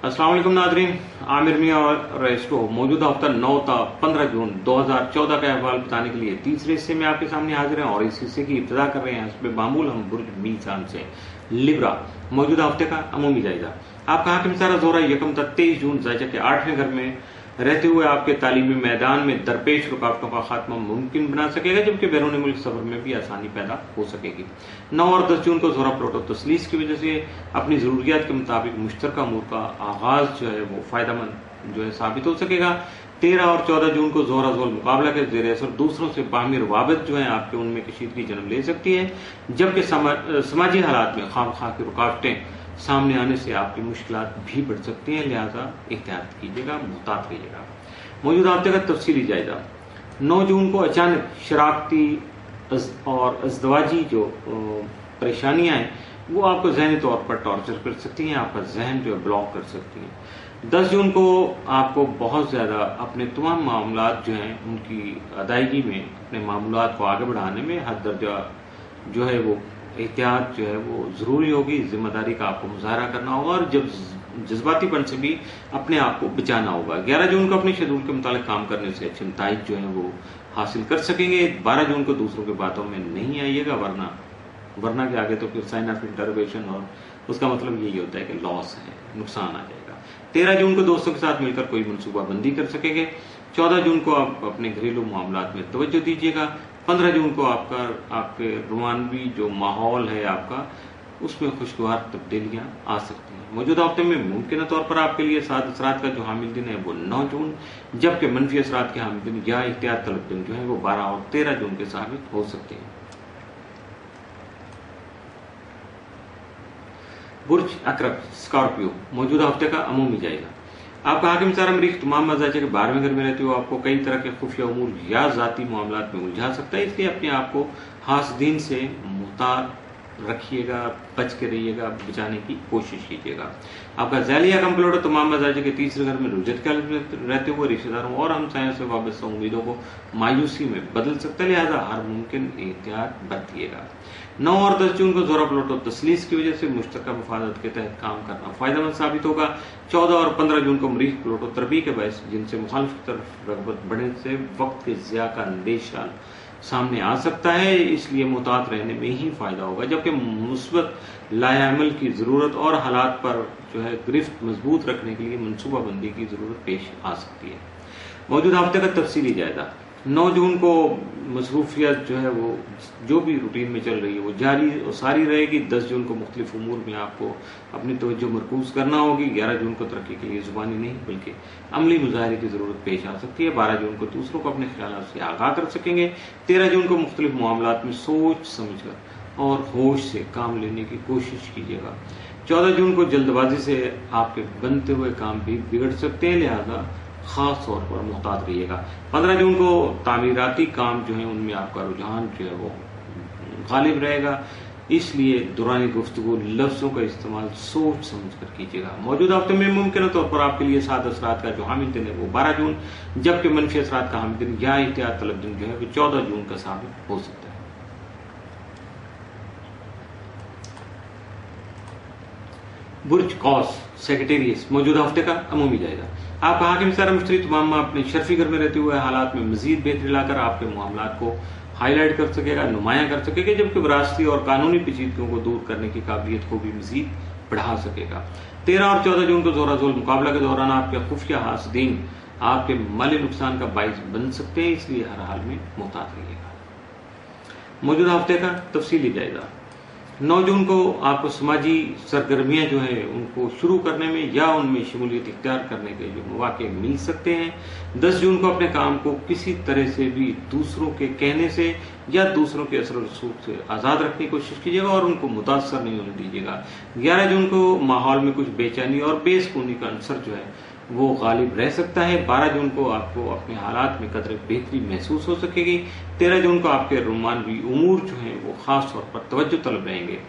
अस्सलाम वालेकुम नाज़रीन, आमिर मियां और रईस को मौजूदा हफ्ता 9 ता 15 जून 2014 का अहवाल बताने के लिए तीसरे हिस्से में आपके सामने हाजिर हैं और इस हिस्से की इब्तिदा कर रहे हैं इसमें मामूल हम बुर्ज मीज़ान से लिब्रा मौजूदा हफ्ते का अमूमी जायजा। आपका हाकिम सारा जोरा यकम तक 23 जून जायजा के 8वें घर में रहते हुए आपके तालीमी मैदान में दरपेश रुकावटों का खात्मा मुमकिन बना सकेगा, जबकि बैरून मुल्क सफर में भी आसानी पैदा हो सकेगी। 9 और 10 जून को जोरा प्लोटो तसलीस की वजह से अपनी जरूरियात के मुताबिक मुश्तरका अमूर का आगाज जो है वो फायदेमंद जो है साबित हो सकेगा। 13 और 14 जून को जोरा जोल मुकाबला के जेर असर दूसरों से बाहमी रवाबत जो है आपके उनमें कशीदगी जन्म ले सकती है, जबकि समाजी हालात में खाम की रुकावटें सामने आने से आपकी मुश्किलात भी बढ़ सकती हैं, लिहाजा एहतियात कीजिएगा, मुहतात रहिएगा। मौजूदा हफ्ते का तफसीली जायजा। 9 जून को अचानक शरारती और अजदवाजी जो परेशानियां हैं वो आपको जहनी तौर पर टॉर्चर कर सकती हैं, आपका जहन जो है ब्लॉक कर सकती हैं। 10 जून को आपको बहुत ज्यादा अपने तमाम मामलात जो हैं उनकी अदायगी में, अपने मामलात को आगे बढ़ाने में हद दर्जा जो है वो एहतियात जो है वो जरूरी होगी। जिम्मेदारी का आपको मुजाहरा करना होगा और जब जज्बातीपन से भी अपने आप को बचाना होगा। 11 जून को अपने शेड्यूल के मुताबिक काम करने से अच्छे नताइज जो है वो हासिल कर सकेंगे। 12 जून को दूसरों की बातों में नहीं आइएगा, वरना के आगे तो फिर साइन ऑफ इंटरोगेशन और उसका मतलब यही होता है कि लॉस है, नुकसान आ जाएगा। 13 जून को दोस्तों के साथ मिलकर कोई मनसूबाबंदी कर सकेंगे। 14 जून को आप अपने घरेलू मामलात में तवज्जो दीजिएगा। 15 जून को आपके रोमानवी जो माहौल है आपका उसमें खुशगवार तब्दीलियां आ सकती हैं। मौजूदा हफ्ते में मुमकिन तौर पर आपके लिए साद असरात का जो हामिल दिन है वो 9 जून, जबकि मनफी असरात के हामिल दिन या एहतियात तलब दिन जो है वो 12 और 13 जून के साबित हो सकते हैं। बुर्ज अकरब स्कॉर्पियो मौजूदा हफ्ते का अमूमी जायजा। आपका हाकिम सारा मरीख तमाम मजाजे के 12वें घर में रहते हुए आपको कई तरह के खुफिया उमूर या जाती मामलात में उलझा सकता है, इसलिए अपने आप को हासदीन से मुहतात रखिएगा, बच के रहिएगा, बचाने की कोशिश कीजिएगा। आपका ज़ैलिया कंप्यूटर तमाम मजाजे के तीसरे घर में रुजत के रहते हुए रिश्तेदारों और हमसायों से वाबस्ता उम्मीदों को मायूसी में बदल सकता है, लिहाजा हर मुमकिन एहतियात बरतिएगा। 9 और 10 जून को जोरा प्लोटो तसलीस की वजह से मुश्तरका मफादत के तहत काम करना फायदेमंद साबित होगा। 14 और 15 जून को मरीख प्लोटो तरबी के बायस जिनसे मुखालिफ की तरफ रगबत बढ़ने से वक्त के ज़िया का अंदेशा सामने आ सकता है, इसलिए मुहतात रहने में ही फायदा होगा, जबकि मुस्बत लाएअमल की जरूरत और हालात पर जो है गिरफ्त मजबूत रखने के लिए मनसूबाबंदी की जरूरत पेश आ सकती है। मौजूदा हफ्ते का तफसीली जायजा। 9 जून को मसरूफियत जो है वो जो भी रूटीन में चल रही है वो जारी और सारी रहेगी। 10 जून को मुख्तलिफ उमूर में आपको अपनी तवज्जो मरकूज करना होगी। 11 जून को तरक्की के लिए जुबानी नहीं बल्कि अमली मुजाहरे की जरूरत पेश आ सकती है। 12 जून को दूसरों को अपने ख्याल से आगाह कर सकेंगे। 13 जून को मुख्तलिफ मामलात में सोच समझकर और होश से काम लेने की कोशिश कीजिएगा। 14 जून को जल्दबाजी से आपके बनते हुए काम भी बिगड़ सकते हैं, लिहाजा खास तौर पर मुहतात रहिएगा। 15 जून को तामीराती काम जो है उनमें आपका रुझान जो है वो गालिब रहेगा, इसलिए दौरानी गुफ्तगू लफ्जों का इस्तेमाल सोच समझ कर कीजिएगा। मौजूदा हफ्ते में मुमकिन तौर पर आपके लिए साद असरात का जो हामिल दिन है वो 12 जून, जबकि मनफी असरात का हामिल दिन या एहतियात तलब दिन जो है वो 14 जून का साबित हो सकता है। बुर्ज कौस सेक्रेटेरियस मौजूदा हफ्ते का अमूमी जायजा। आपका हाकिम सारा मुश्तरी तमाम अपने शर्फी घर में रहते हुए हालात में मजीद बेहतरी लाकर आपके मामलात को हाईलाइट कर सकेगा, नुमाया कर सकेगा, जबकि विरासती और कानूनी पेचीदगियों को दूर करने की काबिलियत को भी मजीद बढ़ा सकेगा। 13 और 14 जून को जोरा जोल मुकाबला के दौरान आपके खुफिया हासदीन आपके माली नुकसान का बाइस बन सकते हैं, इसलिए हर हाल में मुहतात रहिएगा। मौजूदा हफ्ते का तफसीली जायजा। 9 जून को आपको समाजी सरगर्मियां जो है उनको शुरू करने में या उनमें शमूलियत इख्तियार करने के जो मौके मिल सकते हैं। 10 जून को अपने काम को किसी तरह से भी दूसरों के कहने से या दूसरों के असर रसूख से आज़ाद रखने की कोशिश कीजिएगा और उनको मुतासर नहीं होने दीजिएगा। 11 जून को माहौल में कुछ बेचैनी और बेसुकूनी का अंसर जो है वो गालिब रह सकता है। 12 जून को आपको अपने हालात में कदर बेहतरी महसूस हो सकेगी। 13 जून को आपके रोमानवी उमूर जो हैं वो खास तौर पर तवज्जो तलब रहेंगे।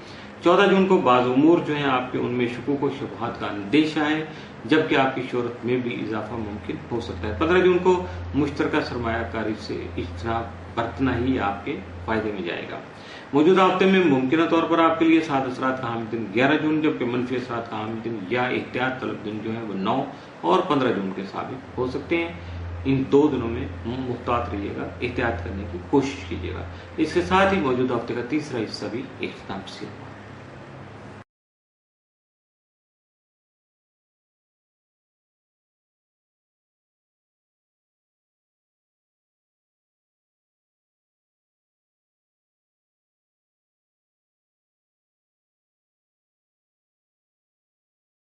14 जून को बाज़ उमूर जो हैं आपके उनमें शुकूक व शुबहात का अंदेशा है, जबकि आपकी शोहरत में भी इजाफा मुमकिन हो सकता है। 15 जून को मुश्तरका सरमायाकारी से इज्तनाब बरतना ही आपके फायदे में जाएगा। موجودہ ہفتے میں ممکنہ طور پر آپ کے لیے سعد اثرات کا حامل دن 11 جون جبکہ منفی اثرات کا حامل دن یا احتیاط طلب دن جو ہے وہ 9 اور 15 جون کے ثابت ہو سکتے ہیں۔ ان 2 دنوں میں محتاط رہیے گا، احتیاط کرنے کی کوشش کیجیے گا۔ اس کے ساتھ ہی موجودہ ہفتے کا تیسرا حصہ بھی اختتام پذیر ہوا۔